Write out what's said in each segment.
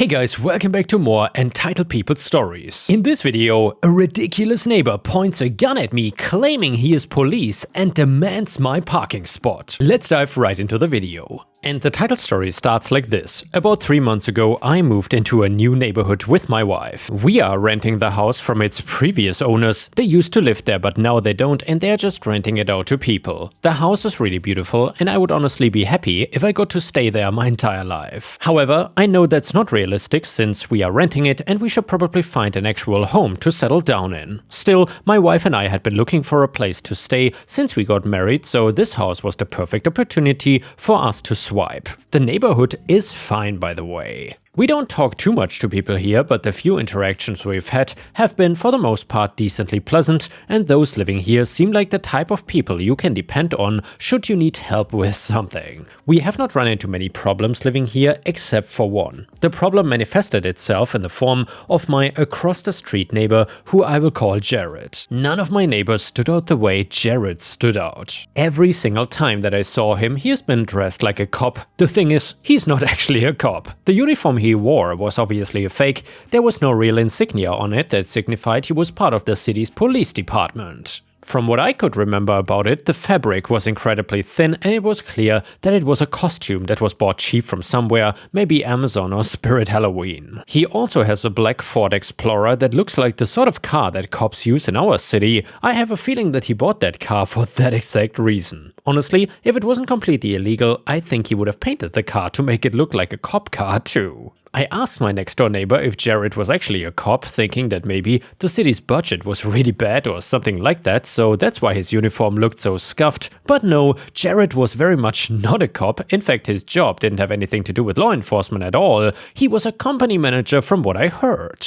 Hey guys, welcome back to more Entitled People stories. In this video, a ridiculous neighbor points a gun at me claiming he is police and demands my parking spot. Let's dive right into the video. And the title story starts like this. About 3 months ago, I moved into a new neighborhood with my wife. We are renting the house from its previous owners. They used to live there, but now they don't, and they're just renting it out to people. The house is really beautiful, and I would honestly be happy if I got to stay there my entire life. However, I know that's not realistic since we are renting it, and we should probably find an actual home to settle down in. Still, my wife and I had been looking for a place to stay since we got married, so this house was the perfect opportunity for us to swipe. The neighborhood is fine, by the way. We don't talk too much to people here, but the few interactions we've had have been for the most part decently pleasant, and those living here seem like the type of people you can depend on should you need help with something. We have not run into many problems living here except for one. The problem manifested itself in the form of my across the street neighbor, who I will call Jared. None of my neighbors stood out the way Jared stood out. Every single time that I saw him, he has been dressed like a cop. The thing is, he's not actually a cop. The uniform he wore was obviously a fake. There was no real insignia on it that signified he was part of the city's police department. From what I could remember about it, the fabric was incredibly thin and it was clear that it was a costume that was bought cheap from somewhere, maybe Amazon or Spirit Halloween. He also has a black Ford Explorer that looks like the sort of car that cops use in our city. I have a feeling that he bought that car for that exact reason. Honestly, if it wasn't completely illegal, I think he would have painted the car to make it look like a cop car too. I asked my next door neighbor if Jared was actually a cop, thinking that maybe the city's budget was really bad or something like that, so that's why his uniform looked so scuffed. But no, Jared was very much not a cop. In fact, his job didn't have anything to do with law enforcement at all. He was a company manager from what I heard.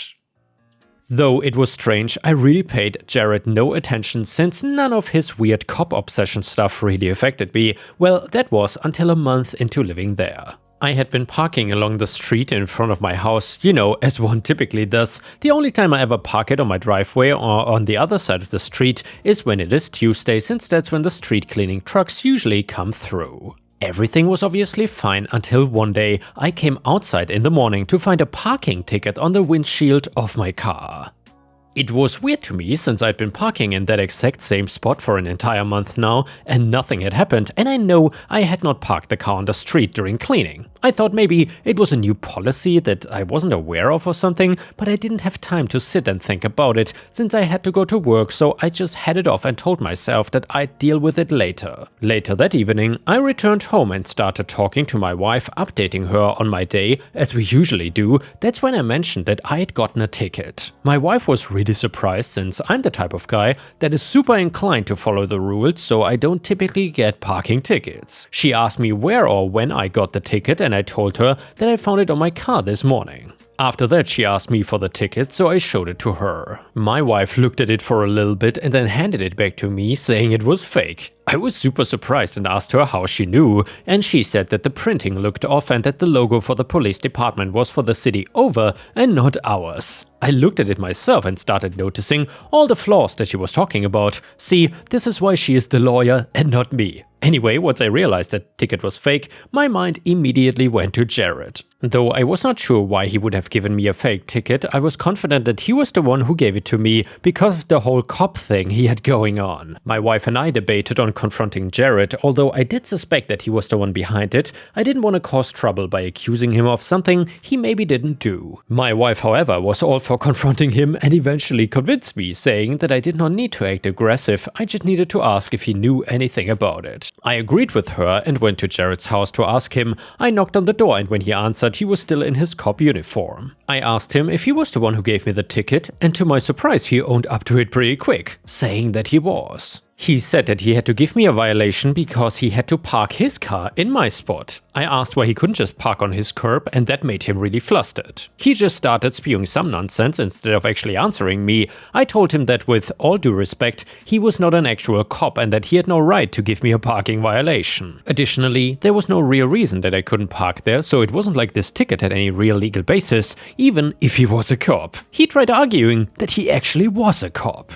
Though it was strange, I really paid Jared no attention since none of his weird cop obsession stuff really affected me. Well, that was until a month into living there. I had been parking along the street in front of my house, you know, as one typically does. The only time I ever park it on my driveway or on the other side of the street is when it is Tuesday, since that's when the street cleaning trucks usually come through. Everything was obviously fine until one day I came outside in the morning to find a parking ticket on the windshield of my car. It was weird to me since I'd been parking in that exact same spot for an entire month now and nothing had happened, and I know I had not parked the car on the street during cleaning. I thought maybe it was a new policy that I wasn't aware of or something, but I didn't have time to sit and think about it since I had to go to work, so I just headed off and told myself that I'd deal with it later. Later that evening, I returned home and started talking to my wife, updating her on my day, as we usually do. That's when I mentioned that I had gotten a ticket. My wife was really surprised since I'm the type of guy that is super inclined to follow the rules, so I don't typically get parking tickets. She asked me where or when I got the ticket, and I told her that I found it on my car this morning. After that, she asked me for the ticket, so I showed it to her. My wife looked at it for a little bit and then handed it back to me, saying it was fake. I was super surprised and asked her how she knew, and she said that the printing looked off and that the logo for the police department was for the city over and not ours. I looked at it myself and started noticing all the flaws that she was talking about. See, this is why she is the lawyer and not me. Anyway, once I realized that ticket was fake, my mind immediately went to Jared. Though I was not sure why he would have given me a fake ticket, I was confident that he was the one who gave it to me because of the whole cop thing he had going on. My wife and I debated on confronting Jared, although I did suspect that he was the one behind it. I didn't want to cause trouble by accusing him of something he maybe didn't do. My wife, however, was all for confronting him and eventually convinced me, saying that I did not need to act aggressive, I just needed to ask if he knew anything about it. I agreed with her and went to Jared's house to ask him. I knocked on the door, and when he answered, he was still in his cop uniform. I asked him if he was the one who gave me the ticket, and to my surprise he owned up to it pretty quick, saying that he was. He said that he had to give me a violation because he had to park his car in my spot. I asked why he couldn't just park on his curb, and that made him really flustered. He just started spewing some nonsense instead of actually answering me. I told him that with all due respect, he was not an actual cop and that he had no right to give me a parking violation. Additionally, there was no real reason that I couldn't park there, so it wasn't like this ticket had any real legal basis, even if he was a cop. He tried arguing that he actually was a cop.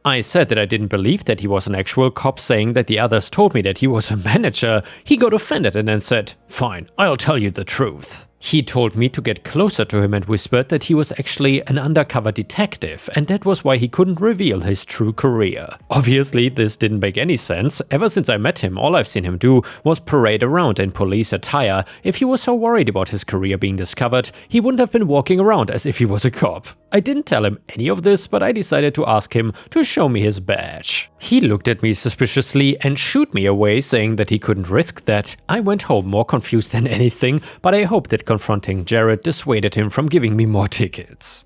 I said that I didn't believe that he was an actual cop, saying that the others told me that he was a manager. He got offended and then said, "Fine, I'll tell you the truth." He told me to get closer to him and whispered that he was actually an undercover detective and that was why he couldn't reveal his true career. Obviously, this didn't make any sense. Ever since I met him, all I've seen him do was parade around in police attire. If he was so worried about his career being discovered, he wouldn't have been walking around as if he was a cop. I didn't tell him any of this, but I decided to ask him to show me his badge. He looked at me suspiciously and shooed me away, saying that he couldn't risk that. I went home more confused than anything, but I hoped that confronting Jared dissuaded him from giving me more tickets.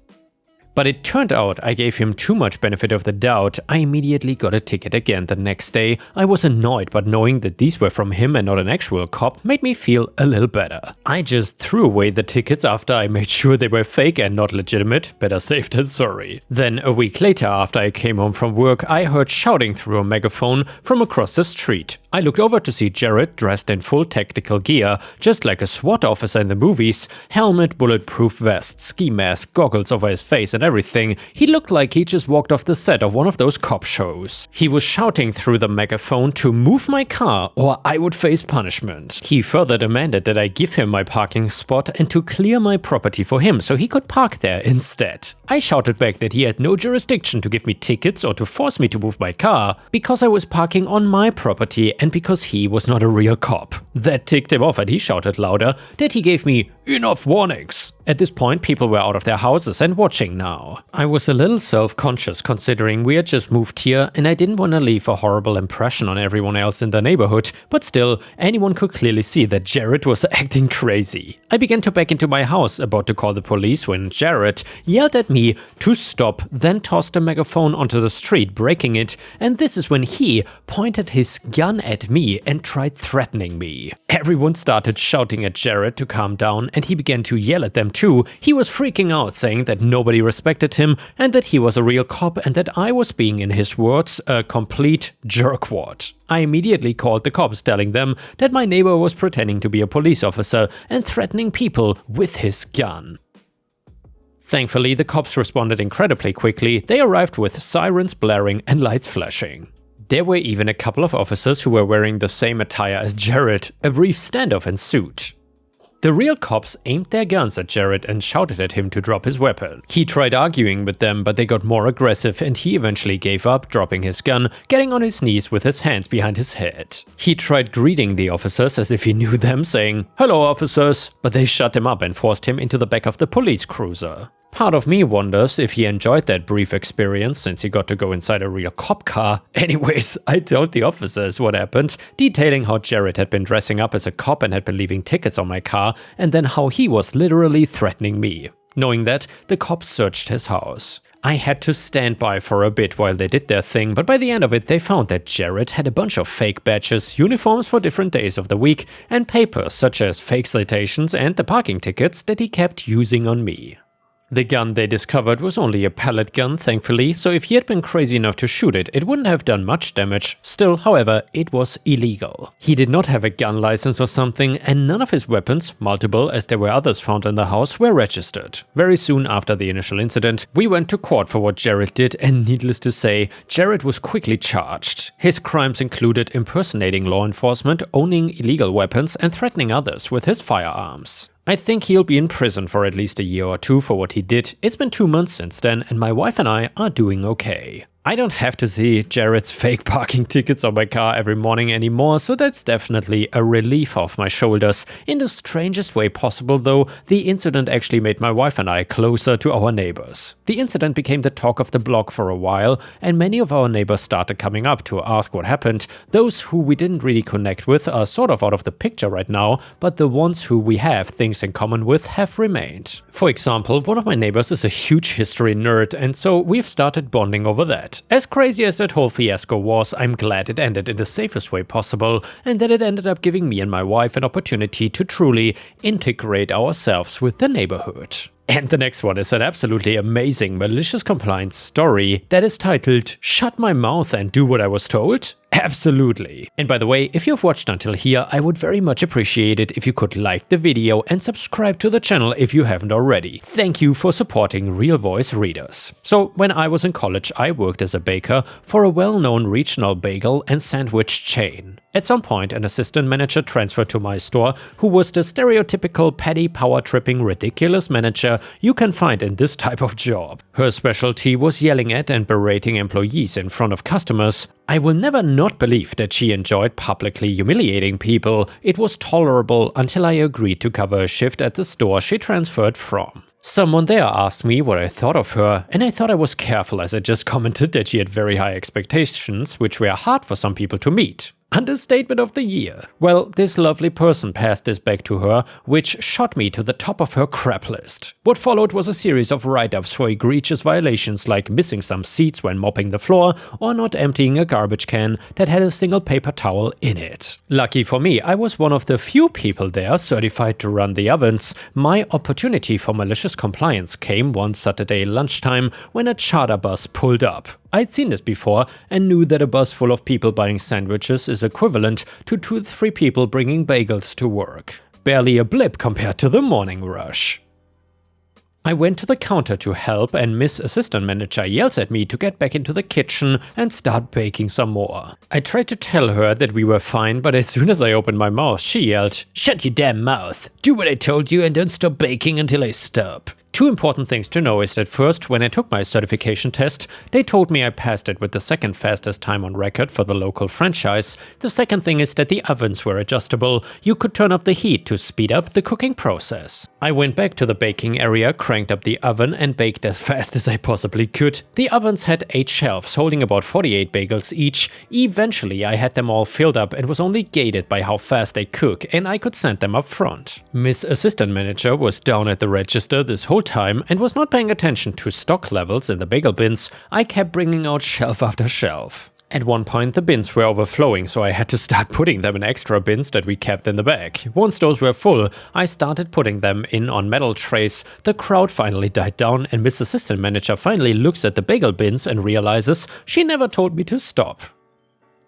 But it turned out I gave him too much benefit of the doubt. I immediately got a ticket again the next day. I was annoyed, but knowing that these were from him and not an actual cop made me feel a little better. I just threw away the tickets after I made sure they were fake and not legitimate. Better safe than sorry. Then a week later, after I came home from work, I heard shouting through a megaphone from across the street. I looked over to see Jared dressed in full tactical gear, just like a SWAT officer in the movies. Helmet, bulletproof vest, ski mask, goggles over his face and everything. He looked like he just walked off the set of one of those cop shows. He was shouting through the megaphone to move my car or I would face punishment. He further demanded that I give him my parking spot and to clear my property for him so he could park there instead. I shouted back that he had no jurisdiction to give me tickets or to force me to move my car because I was parking on my property and because he was not a real cop. That ticked him off and he shouted louder that he gave me enough warnings. At this point, people were out of their houses and watching now. I was a little self-conscious considering we had just moved here and I didn't want to leave a horrible impression on everyone else in the neighborhood, but still, anyone could clearly see that Jared was acting crazy. I began to back into my house, about to call the police, when Jared yelled at me to stop, then tossed a megaphone onto the street, breaking it, and this is when he pointed his gun at me and tried threatening me. Everyone started shouting at Jared to calm down and he began to yell at them too. He was freaking out, saying that nobody respected him and that he was a real cop and that I was being, in his words, a complete jerkwad. I immediately called the cops, telling them that my neighbor was pretending to be a police officer and threatening people with his gun. Thankfully, the cops responded incredibly quickly. They arrived with sirens blaring and lights flashing. There were even a couple of officers who were wearing the same attire as Jared. A brief standoff ensued. The real cops aimed their guns at Jared and shouted at him to drop his weapon. He tried arguing with them, but they got more aggressive and he eventually gave up, dropping his gun, getting on his knees with his hands behind his head. He tried greeting the officers as if he knew them, saying, "Hello officers," but they shut him up and forced him into the back of the police cruiser. Part of me wonders if he enjoyed that brief experience since he got to go inside a real cop car. Anyways, I told the officers what happened, detailing how Jared had been dressing up as a cop and had been leaving tickets on my car, and then how he was literally threatening me. Knowing that, the cops searched his house. I had to stand by for a bit while they did their thing, but by the end of it they found that Jared had a bunch of fake badges, uniforms for different days of the week, and papers such as fake citations and the parking tickets that he kept using on me. The gun they discovered was only a pellet gun, thankfully, so if he had been crazy enough to shoot it, it wouldn't have done much damage. Still, however, it was illegal. He did not have a gun license or something, and none of his weapons, multiple as there were others found in the house, were registered. Very soon after the initial incident, we went to court for what Jared did, and needless to say, Jared was quickly charged. His crimes included impersonating law enforcement, owning illegal weapons, and threatening others with his firearms. I think he'll be in prison for at least a year or two for what he did. It's been 2 months since then and my wife and I are doing okay. I don't have to see Jared's fake parking tickets on my car every morning anymore, so that's definitely a relief off my shoulders. In the strangest way possible though, the incident actually made my wife and I closer to our neighbors. The incident became the talk of the block for a while, and many of our neighbors started coming up to ask what happened. Those who we didn't really connect with are sort of out of the picture right now, but the ones who we have things in common with have remained. For example, one of my neighbors is a huge history nerd, and so we've started bonding over that. As crazy as that whole fiasco was, I'm glad it ended in the safest way possible, and that it ended up giving me and my wife an opportunity to truly integrate ourselves with the neighborhood. And the next one is an absolutely amazing malicious compliance story that is titled "Shut My Mouth and Do What I Was Told." Absolutely. And by the way, if you've watched until here, I would very much appreciate it if you could like the video and subscribe to the channel if you haven't already. Thank you for supporting real voice readers. So when I was in college, I worked as a baker for a well-known regional bagel and sandwich chain. At some point, an assistant manager transferred to my store who was the stereotypical petty, power-tripping, ridiculous manager you can find in this type of job. Her specialty was yelling at and berating employees in front of customers. I will never not believe that she enjoyed publicly humiliating people. It was tolerable until I agreed to cover a shift at the store she transferred from. Someone there asked me what I thought of her, and I thought I was careful as I just commented that she had very high expectations, which were hard for some people to meet. Understatement of the year. Well, this lovely person passed this back to her, which shot me to the top of her crap list. What followed was a series of write-ups for egregious violations like missing some seats when mopping the floor or not emptying a garbage can that had a single paper towel in it. Lucky for me, I was one of the few people there certified to run the ovens. My opportunity for malicious compliance came one Saturday lunchtime when a charter bus pulled up. I'd seen this before and knew that a bus full of people buying sandwiches is equivalent to 2 to 3 people bringing bagels to work. Barely a blip compared to the morning rush. I went to the counter to help and Miss Assistant Manager yells at me to get back into the kitchen and start baking some more. I tried to tell her that we were fine, but as soon as I opened my mouth, she yelled, "Shut your damn mouth! Do what I told you and don't stop baking until I stop." Two important things to know is that first, when I took my certification test, they told me I passed it with the second fastest time on record for the local franchise. The second thing is that the ovens were adjustable. You could turn up the heat to speed up the cooking process. I went back to the baking area, cranked up the oven and baked as fast as I possibly could. The ovens had 8 shelves holding about 48 bagels each. Eventually I had them all filled up and was only gated by how fast they cook, and I could send them up front. Miss Assistant Manager was down at the register this whole time and was not paying attention to stock levels in the bagel bins. I kept bringing out shelf after shelf. At one point the bins were overflowing, so I had to start putting them in extra bins that we kept in the back. Once those were full, I started putting them in on metal trays. The crowd finally died down and Miss Assistant Manager finally looks at the bagel bins and realizes she never told me to stop.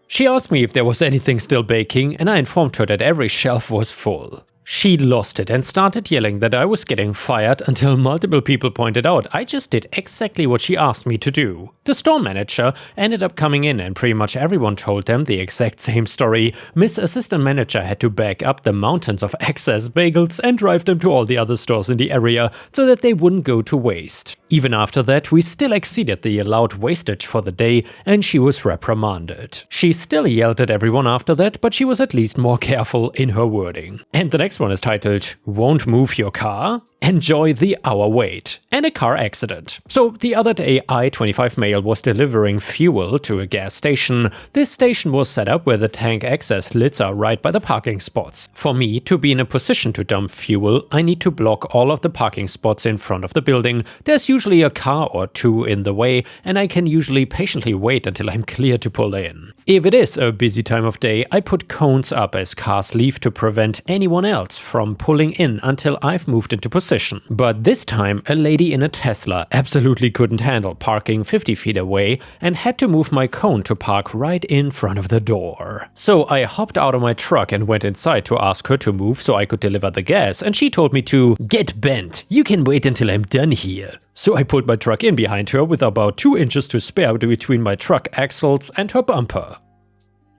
She asked me if there was anything still baking and I informed her that every shelf was full. She lost it and started yelling that I was getting fired until multiple people pointed out I just did exactly what she asked me to do. The store manager ended up coming in and pretty much everyone told them the exact same story. Miss Assistant Manager had to bag up the mountains of excess bagels and drive them to all the other stores in the area so that they wouldn't go to waste. Even after that, we still exceeded the allowed wastage for the day and she was reprimanded. She still yelled at everyone after that, but she was at least more careful in her wording. And the next one is titled, "Won't Move Your Car? Enjoy the hour wait," and a car accident. So the other day I-25 Mail was delivering fuel to a gas station. This station was set up where the tank access lids are right by the parking spots. For me to be in a position to dump fuel, I need to block all of the parking spots in front of the building. There's usually a car or two in the way and I can usually patiently wait until I'm clear to pull in. If it is a busy time of day, I put cones up as cars leave to prevent anyone else from pulling in until I've moved into position. But this time, a lady in a Tesla absolutely couldn't handle parking 50 feet away and had to move my cone to park right in front of the door. So I hopped out of my truck and went inside to ask her to move so I could deliver the gas, and she told me to get bent. You can wait until I'm done here. So I pulled my truck in behind her with about 2 inches to spare between my truck axles and her bumper.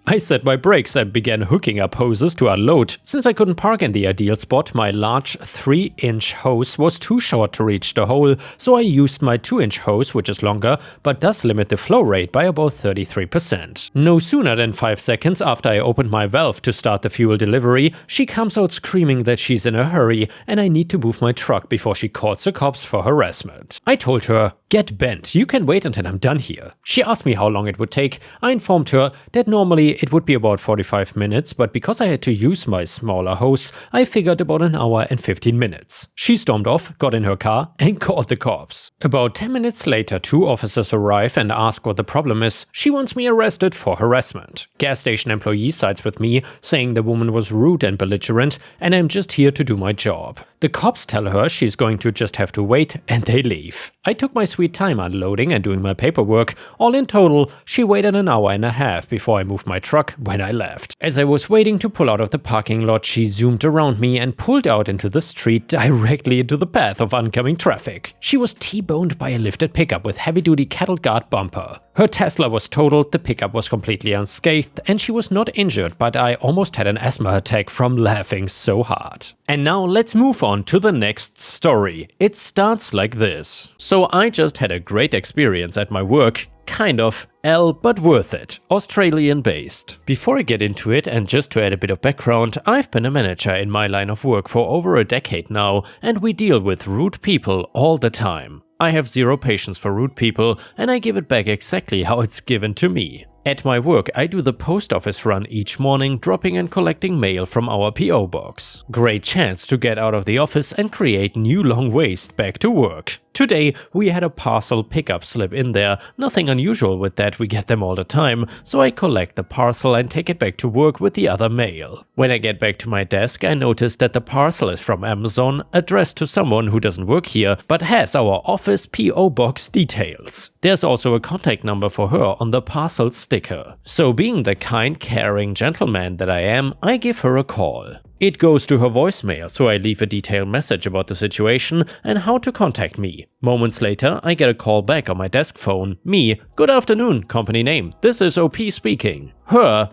I set my brakes and began hooking up hoses to unload. Since I couldn't park in the ideal spot, my large 3-inch hose was too short to reach the hole, so I used my 2-inch hose, which is longer, but does limit the flow rate by about 33%. No sooner than 5 seconds after I opened my valve to start the fuel delivery, she comes out screaming that she's in a hurry and I need to move my truck before she calls the cops for harassment. I told her, "Get bent, you can wait until I'm done here." She asked me how long it would take. I informed her that normally it would be about 45 minutes, but because I had to use my smaller hose, I figured about an hour and 15 minutes. She stormed off, got in her car, and called the cops. About 10 minutes later, 2 officers arrive and ask what the problem is. She wants me arrested for harassment. Gas station employee sides with me, saying the woman was rude and belligerent, and I'm just here to do my job. The cops tell her she's going to just have to wait, and they leave. I took my sweet time unloading and doing my paperwork. All in total, she waited an hour and a half before I moved my truck when I left. As I was waiting to pull out of the parking lot, she zoomed around me and pulled out into the street directly into the path of oncoming traffic. She was T-boned by a lifted pickup with heavy-duty cattle guard bumper. Her Tesla was totaled, the pickup was completely unscathed, and she was not injured, but I almost had an asthma attack from laughing so hard. And now let's move on to the next story. It starts like this. So I just had a great experience at my work. Kind of, but worth it. Australian based. Before I get into it, and just to add a bit of background, I've been a manager in my line of work for over a decade now, and we deal with rude people all the time. I have zero patience for rude people, and I give it back exactly how it's given to me. At my work, I do the post office run each morning, dropping and collecting mail from our PO box. Great chance to get out of the office and create new long waste back to work. Today, we had a parcel pickup slip in there. Nothing unusual with that, we get them all the time, so I collect the parcel and take it back to work with the other mail. When I get back to my desk, I notice that the parcel is from Amazon, addressed to someone who doesn't work here, but has our office PO box details. There's also a contact number for her on the parcel sticker. So being the kind, caring gentleman that I am, I give her a call. It goes to her voicemail, so I leave a detailed message about the situation and how to contact me. Moments later, I get a call back on my desk phone. Me, good afternoon, company name, this is OP speaking. Her,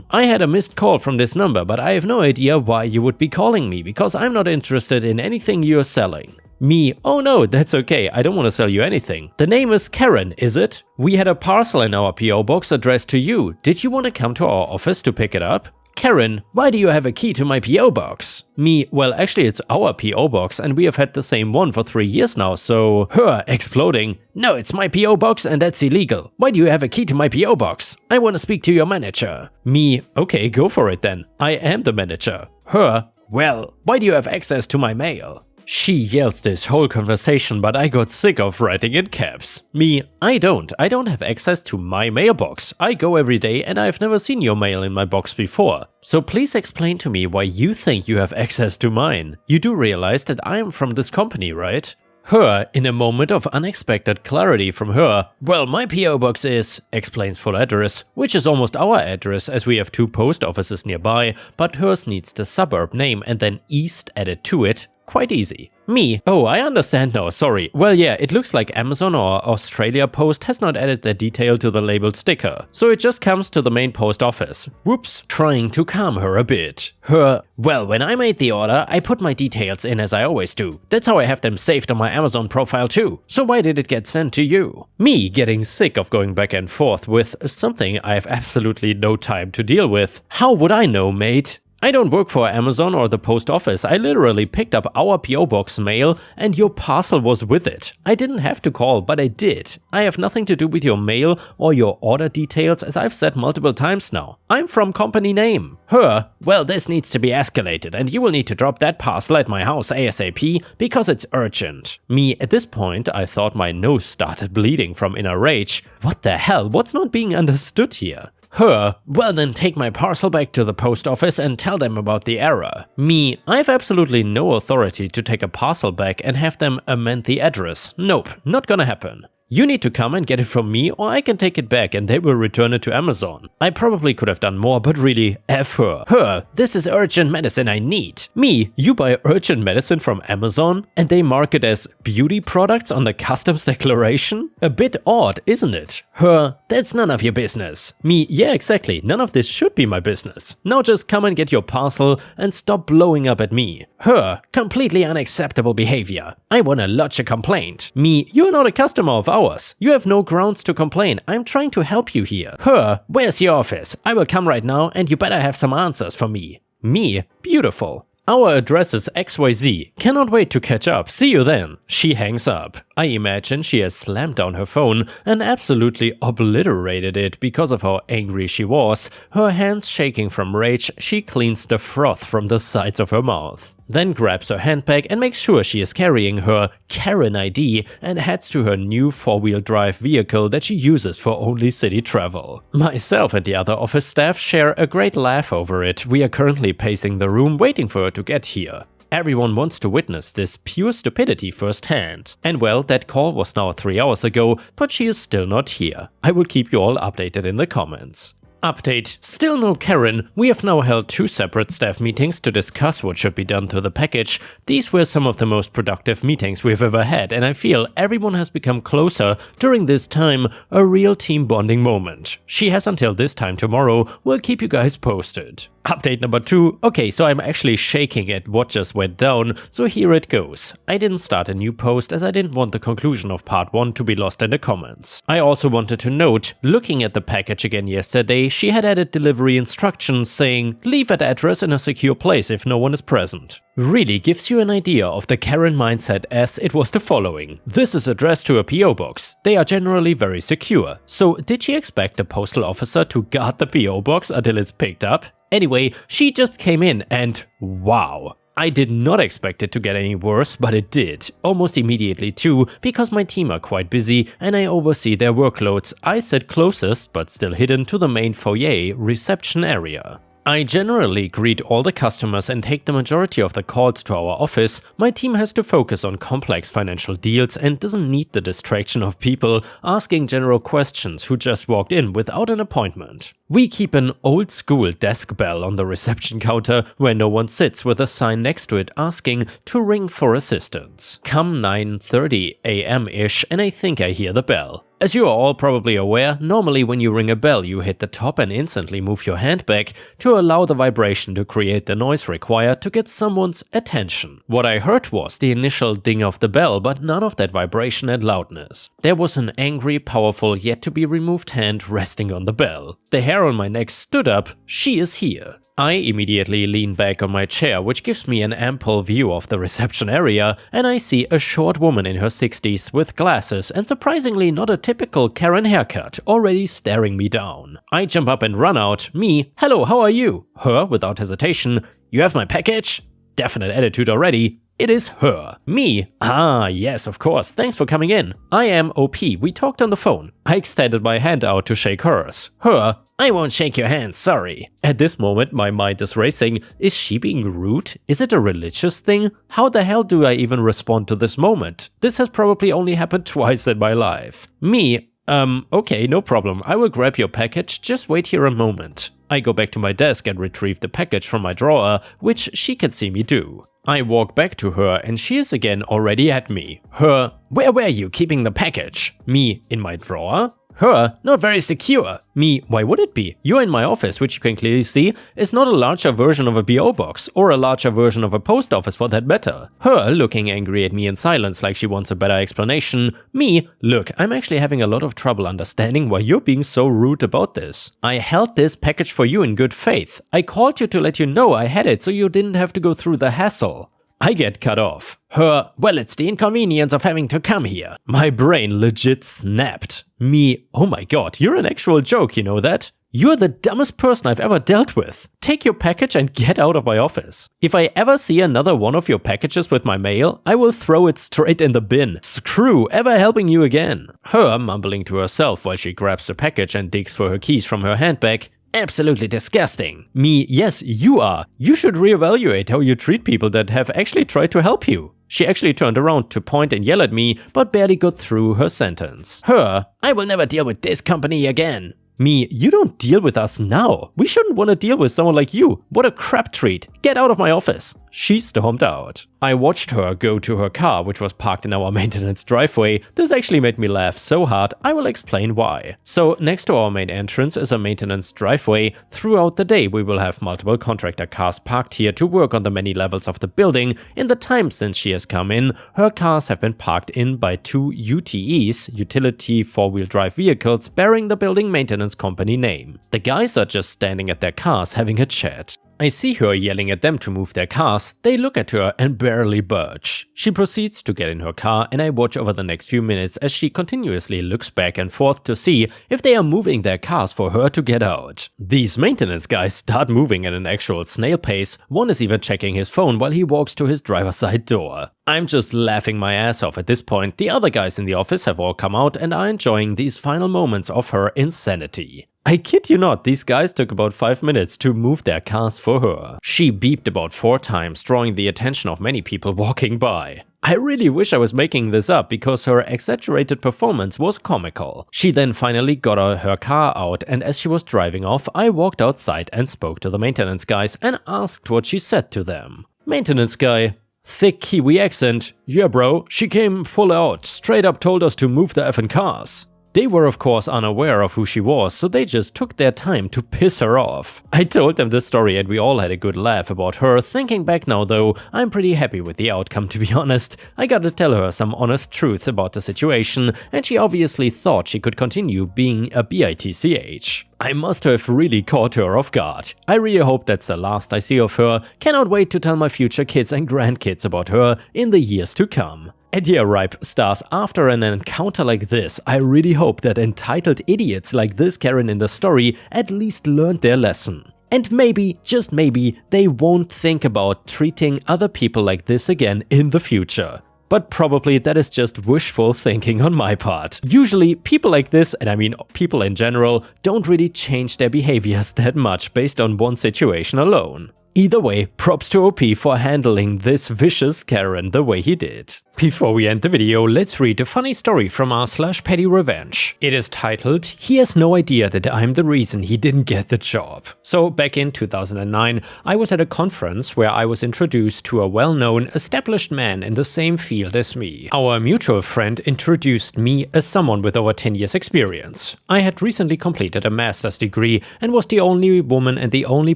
I had a missed call from this number, but I have no idea why you would be calling me, because I'm not interested in anything you're selling. Me, oh no, that's okay, I don't want to sell you anything. The name is Karen, is it? We had a parcel in our PO box addressed to you. Did you want to come to our office to pick it up? Karen, why do you have a key to my PO box? Me, well actually it's our PO box and we have had the same one for 3 years now, so… Her, exploding, no, it's my PO box and that's illegal. Why do you have a key to my PO box? I want to speak to your manager. Me, okay, go for it then. I am the manager. Her, well, why do you have access to my mail? She yells this whole conversation, but I got sick of writing in caps. Me, I don't have access to my mailbox. I go every day and I've never seen your mail in my box before. So please explain to me why you think you have access to mine. You do realize that I am from this company, right? Her, in a moment of unexpected clarity from her, well, my PO box is, explains full address, which is almost our address as we have 2 post offices nearby, but hers needs the suburb name and then east added to it. Quite easy. Me, oh, I understand now, sorry. Well, yeah, it looks like Amazon or Australia Post has not added the detail to the labeled sticker, so it just comes to the main post office. Whoops, trying to calm her a bit. Her, well, when I made the order, I put my details in as I always do. That's how I have them saved on my Amazon profile too. So why did it get sent to you? Me, getting sick of going back and forth with something I have absolutely no time to deal with. How would I know, mate? I don't work for Amazon or the post office. I literally picked up our PO box mail and your parcel was with it. I didn't have to call, but I did. I have nothing to do with your mail or your order details, as I've said multiple times now. I'm from company name. Her, well, this needs to be escalated and you will need to drop that parcel at my house ASAP because it's urgent. Me, at this point, I thought my nose started bleeding from inner rage. What the hell? What's not being understood here? Her, well then take my parcel back to the post office and tell them about the error. Me, I have absolutely no authority to take a parcel back and have them amend the address. Nope, not gonna happen. You need to come and get it from me or I can take it back and they will return it to Amazon. I probably could have done more, but really, F her. Her, this is urgent medicine I need. Me, you buy urgent medicine from Amazon and they mark it as beauty products on the customs declaration? A bit odd, isn't it? Her, that's none of your business. Me, yeah, exactly, none of this should be my business. Now just come and get your parcel and stop blowing up at me. Her, completely unacceptable behavior. I wanna lodge a complaint. Me, you're not a customer of ours. You have no grounds to complain. I'm trying to help you here. Her, where's your office? I will come right now and you better have some answers for me. Me, beautiful. Our address is XYZ. Cannot wait to catch up. See you then. She hangs up. I imagine she has slammed down her phone and absolutely obliterated it because of how angry she was. Her hands shaking from rage, she cleans the froth from the sides of her mouth. Then grabs her handbag and makes sure she is carrying her Karen ID and heads to her new 4-wheel drive vehicle that she uses for only city travel. Myself and the other office staff share a great laugh over it. We are currently pacing the room waiting for her to get here. Everyone wants to witness this pure stupidity firsthand. And well, that call was now 3 hours ago, but she is still not here. I will keep you all updated in the comments. Update: still no Karen. We have now held 2 separate staff meetings to discuss what should be done to the package. These were some of the most productive meetings we've ever had, and I feel everyone has become closer during this time, a real team bonding moment. She has until this time tomorrow. We'll keep you guys posted. Update number 2. Okay, so I'm actually shaking at what just went down, so here it goes. I didn't start a new post as I didn't want the conclusion of part 1 to be lost in the comments. I also wanted to note, looking at the package again yesterday, she had added delivery instructions saying, leave at address in a secure place if no one is present. Really gives you an idea of the Karen mindset, as it was the following. This is addressed to a PO box. They are generally very secure. So did she expect the postal officer to guard the PO box until it's picked up? Anyway, she just came in and wow. I did not expect it to get any worse, but it did. Almost immediately too, because my team are quite busy and I oversee their workloads. I sit closest, but still hidden, to the main foyer reception area. I generally greet all the customers and take the majority of the calls to our office. My team has to focus on complex financial deals and doesn't need the distraction of people asking general questions who just walked in without an appointment. We keep an old-school desk bell on the reception counter where no one sits, with a sign next to it asking to ring for assistance. Come 9:30 AM-ish and I think I hear the bell. As you are all probably aware, normally when you ring a bell you hit the top and instantly move your hand back to allow the vibration to create the noise required to get someone's attention. What I heard was the initial ding of the bell, but none of that vibration and loudness. There was an angry, powerful, yet to be removed hand resting on the bell. The hair on my neck stood up. She is here. I immediately lean back on my chair, which gives me an ample view of the reception area, and I see a short woman in her 60s with glasses and surprisingly not a typical Karen haircut, already staring me down. I jump up and run out. Me, hello, how are you? Her, without hesitation, you have my package? Definite attitude already. It is her. Me, ah yes, of course, thanks for coming in. I am OP, we talked on the phone. I extended my hand out to shake hers. Her, I won't shake your hand, sorry. At this moment my mind is racing. Is she being rude? Is it a religious thing? How the hell do I even respond to this moment? This has probably only happened twice in my life. Me, okay, no problem, I will grab your package, just wait here a moment. I go back to my desk and retrieve the package from my drawer, which she can see me do. I walk back to her and she is again already at me. Her, where were you keeping the package? Me, in my drawer? Her, not very secure. Me, why would it be? You're in my office, which you can clearly see is not a larger version of a PO box, or a larger version of a post office for that matter. Her, looking angry at me in silence like she wants a better explanation. Me, look, I'm actually having a lot of trouble understanding why you're being so rude about this. I held this package for you in good faith. I called you to let you know I had it so you didn't have to go through the hassle. I get cut off. Her, well, it's the inconvenience of having to come here. My brain legit snapped. Me, oh my god, you're an actual joke, you know that? You're the dumbest person I've ever dealt with. Take your package and get out of my office. If I ever see another one of your packages with my mail, I will throw it straight in the bin. Screw ever helping you again. Her, mumbling to herself while she grabs the package and digs for her keys from her handbag. Absolutely disgusting. Me, yes, you are. You should reevaluate how you treat people that have actually tried to help you. She actually turned around to point and yell at me, but barely got through her sentence. Her, I will never deal with this company again. Me, you don't deal with us now. We shouldn't want to deal with someone like you. What a crap treat. Get out of my office. She stormed out. I watched her go to her car, which was parked in our maintenance driveway. This actually made me laugh so hard, I will explain why. So next to our main entrance is a maintenance driveway. Throughout the day we will have multiple contractor cars parked here to work on the many levels of the building. In the time since she has come in, her cars have been parked in by 2 UTEs, utility 4-wheel drive vehicles, bearing the building maintenance company name. The guys are just standing at their cars having a chat. I see her yelling at them to move their cars. They look at her and barely budge. She proceeds to get in her car and I watch over the next few minutes as she continuously looks back and forth to see if they are moving their cars for her to get out. These maintenance guys start moving at an actual snail pace. One is even checking his phone while he walks to his driver's side door. I'm just laughing my ass off at this point. The other guys in the office have all come out and are enjoying these final moments of her insanity. I kid you not, these guys took about 5 minutes to move their cars for her. She beeped about 4 times, drawing the attention of many people walking by. I really wish I was making this up because her exaggerated performance was comical. She then finally got her car out, and as she was driving off, I walked outside and spoke to the maintenance guys and asked what she said to them. Maintenance guy: thick Kiwi accent. Yeah bro, she came full out, straight up told us to move the effing cars. They were of course unaware of who she was, so they just took their time to piss her off. I told them this story and we all had a good laugh about her. Thinking back now though, I'm pretty happy with the outcome, to be honest. I gotta tell her some honest truth about the situation, and she obviously thought she could continue being a bitch. I must have really caught her off guard. I really hope that's the last I see of her. Cannot wait to tell my future kids and grandkids about her in the years to come. And yeah, Ripe stars, after an encounter like this, I really hope that entitled idiots like this Karen in the story at least learned their lesson. And maybe, just maybe, they won't think about treating other people like this again in the future. But probably that is just wishful thinking on my part. Usually people like this, and I mean people in general, don't really change their behaviors that much based on one situation alone. Either way, props to OP for handling this vicious Karen the way he did. Before we end the video, let's read a funny story from our /petty revenge. It is titled, "He has no idea that I'm the reason he didn't get the job." So back in 2009, I was at a conference where I was introduced to a well-known, established man in the same field as me. Our mutual friend introduced me as someone with over 10 years experience. I had recently completed a master's degree and was the only woman and the only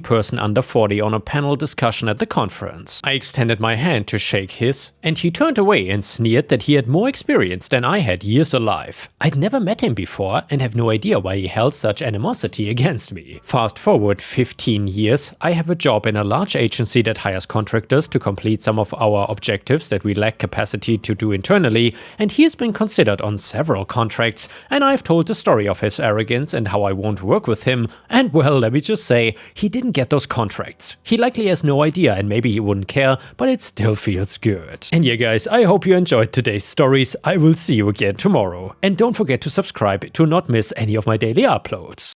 person under 40 on a panel discussion at the conference. I extended my hand to shake his, and he turned away and sneered that he had more experience than I had years alive. I'd never met him before and have no idea why he held such animosity against me. Fast forward 15 years, I have a job in a large agency that hires contractors to complete some of our objectives that we lack capacity to do internally, and he has been considered on several contracts, and I've told the story of his arrogance and how I won't work with him, and well, let me just say, he didn't get those contracts. He likely has no idea and maybe he wouldn't care, but it still feels good. And yeah guys, I hope you enjoyed today's stories. I will see you again tomorrow. And don't forget to subscribe to not miss any of my daily uploads.